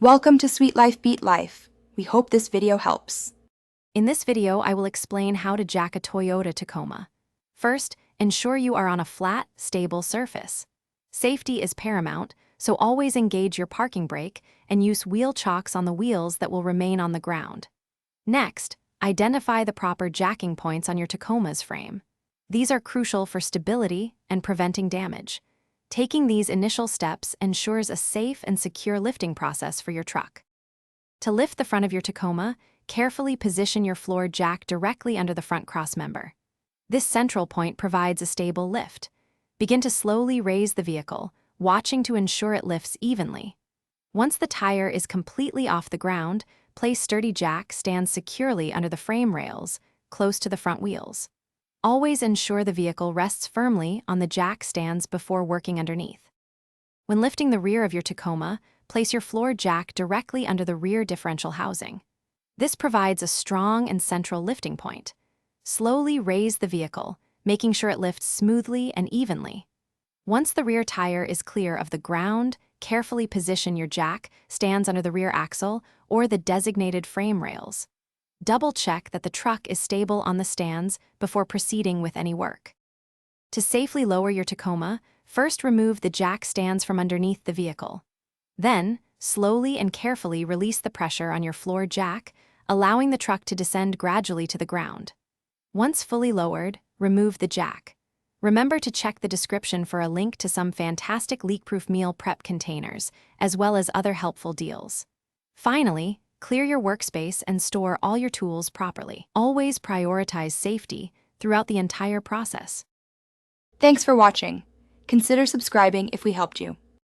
Welcome to Sweet Life Beat Life. We hope this video helps. In this video, I will explain how to jack a Toyota Tacoma. First, ensure you are on a flat, stable surface. Safety is paramount, so always engage your parking brake and use wheel chocks on the wheels that will remain on the ground. Next, identify the proper jacking points on your Tacoma's frame. These are crucial for stability and preventing damage. Taking these initial steps ensures a safe and secure lifting process for your truck. To lift the front of your Tacoma, carefully position your floor jack directly under the front crossmember. This central point provides a stable lift. Begin to slowly raise the vehicle, watching to ensure it lifts evenly. Once the tire is completely off the ground, place sturdy jack stands securely under the frame rails, close to the front wheels. Always ensure the vehicle rests firmly on the jack stands before working underneath. When lifting the rear of your Tacoma, place your floor jack directly under the rear differential housing. This provides a strong and central lifting point. Slowly raise the vehicle, making sure it lifts smoothly and evenly. Once the rear tire is clear of the ground, carefully position your jack stands under the rear axle or the designated frame rails. Double-check that the truck is stable on the stands before proceeding with any work. To safely lower your Tacoma, first remove the jack stands from underneath the vehicle. Then, slowly and carefully release the pressure on your floor jack, allowing the truck to descend gradually to the ground. Once fully lowered, remove the jack. Remember to check the description for a link to some fantastic leak-proof meal prep containers, as well as other helpful deals. Finally, clear your workspace and store all your tools properly. Always prioritize safety throughout the entire process. Thanks for watching. Consider subscribing if we helped you.